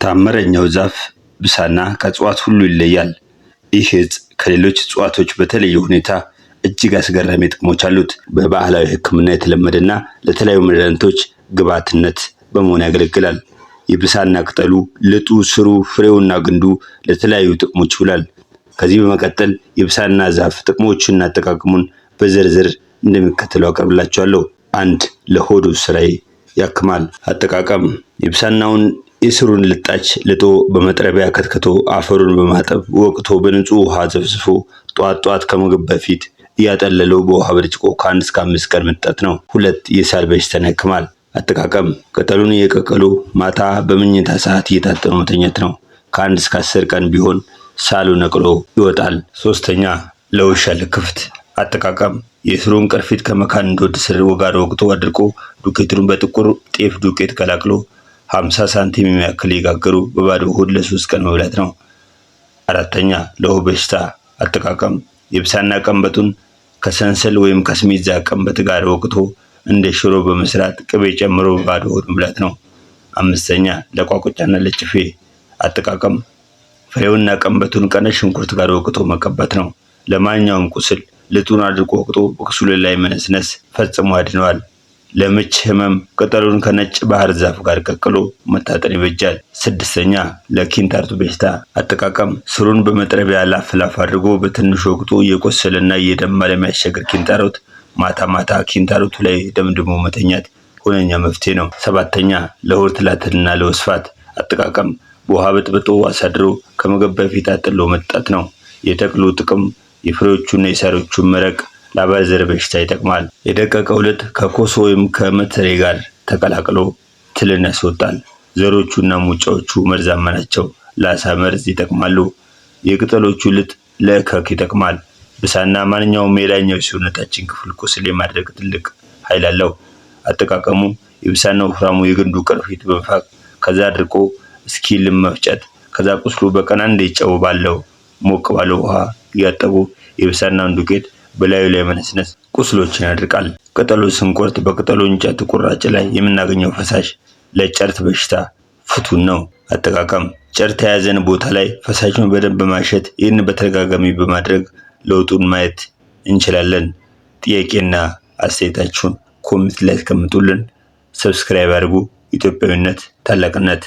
ታምረኛው ዛፍ ብሳና ከእጽዋት ሁሉ ይለያል። ይህ እጽ ከሌሎች እጽዋቶች በተለየ ሁኔታ እጅግ አስገራሚ ጥቅሞች አሉት። በባህላዊ ሕክምና የተለመደና ለተለያዩ መድኃኒቶች ግብዓትነት በመሆን ያገለግላል። የብሳና ቅጠሉ፣ ልጡ፣ ስሩ፣ ፍሬውና ግንዱ ለተለያዩ ጥቅሞች ይውላል። ከዚህ በመቀጠል የብሳና ዛፍ ጥቅሞችና አጠቃቀሙን በዝርዝር እንደሚከተለው አቀርብላችኋለሁ። 1. ለሆድ ስራይ ያክማል። አጠቃቀም የብሳናውን የስሩን ልጣጭ ልጦ በመጥረቢያ ከትክቶ አፈሩን በማጠብ ወቅቶ በንጹህ ውሃ ዘፍዝፎ ጧት ከምግብ በፊት እያጠለለው በውሃ ብርጭቆ ከ1 እስከ 5 ቀን መጠጣት ነው። 2. የሳል በሽታን ያክማል። አጠቃቀም ቅጠሉን እየቀቀሉ ማታ በመኝታ ሰዓት እየታጠኑ መተኛት ነው። ከ1 እስከ 10 ቀን ቢሆን ሳሉ ነቅሎ ይወጣል። 3. ለውሻ ልክፍት። አጠቃቀም የስሩን ቅርፊት ከመካን እንዶድ ስር ጋር ወቅቶ አድርቆ ዱቄቱን በጥቁር ጤፍ ዱቄት ቀላቅሎ 50 ሳንቲም የሚያክል የጋገሩ በባዶ ሆድ ለ3 ቀን መብላት ነው። 4. ለሆድ በሽታ። አጠቃቀም የብሳና ቀንበጡን ከሰንሰል ወይም ከስሚዛ ቀንበጥ ጋር ወቅቶ እንደ ሽሮ በመስራት ቅቤ ጨምሮ በባዶ ሆድ መብላት ነው። 5. ለቋቁቻና ለጭፌ። አጠቃቀም ፍሬውና ቀንበጡን ቀነሽ ሽንኩርት ጋር ወቅቶ መቀባት ነው። ለማንኛውም ቁስል ልጡን አድርቆ ወቅቶ በቁስሉ ላይ መነስነስ ፈጽሞ ያድነዋል። ለምች ህመም ቅጠሉን ከነጭ ባህር ዛፍ ጋር ቀቅሎ መታጠን ይበጃል። 6. ለኪንታሮት በሽታ። አጠቃቀም ስሩን በመጥረቢያ ላፍ አድርጎ በትንሹ ወቅቶ እየቆሰለና እየደማ ለሚያስቸግር ኪንታሮት ማታ ኪንታሮቱ ላይ ደምድሞ መተኛት ሁነኛ መፍትሄ ነው። 7. ለሆድ ትላትልና ለወስፋት። አጠቃቀም በውሃ በጥብጦ አሳድሮ ከምግብ በፊት አጥሎ መጠጣት ነው። የተክሉ ጥቅም የፍሬዎቹና የሳሮቹ መረቅ ለአባዘር በሽታ ይጠቅማል። የደቀቀው ልጥ ከኮሶ ወይም ከመተሬ ጋር ተቀላቅሎ ትልን ያስወጣል። ዘሮቹና ሙጫዎቹ መርዛማ ናቸው፣ ለአሳ መርዝ ይጠቅማሉ። የቅጠሎቹ ልጥ ለእከክ ይጠቅማል። ብሳና ማንኛውም የላይኛው የሰውነታችን ክፍል ቁስል የማድረግ ትልቅ ኃይል አለው። አጠቃቀሙ የብሳና ወፍራሙ የግንዱ ቅርፊት በመፋቅ ከዛ አድርቆ እስኪልም መፍጨት፣ ከዛ ቁስሉ በቀን 1 ጨው ባለው ሞቅ ባለው ውሃ እያጠቡ የብሳናውን ዱቄት በላዩ ላይ መነስነስ ቁስሎችን ያድርቃል። ቅጠሉን ስንቆርጥ በቅጠሉ እንጨት ቁራጭ ላይ የምናገኘው ፈሳሽ ለጨርት በሽታ ፍቱን ነው። አጠቃቀም ጨርት የያዘን ቦታ ላይ ፈሳሹን በደንብ በማሸት ይህን በተደጋጋሚ በማድረግ ለውጡን ማየት እንችላለን። ጥያቄና አስተያየታችሁን ኮሜንት ላይ አስቀምጡልን። ሰብስክራይብ አድርጉ። ኢትዮጵያዊነት ታላቅነት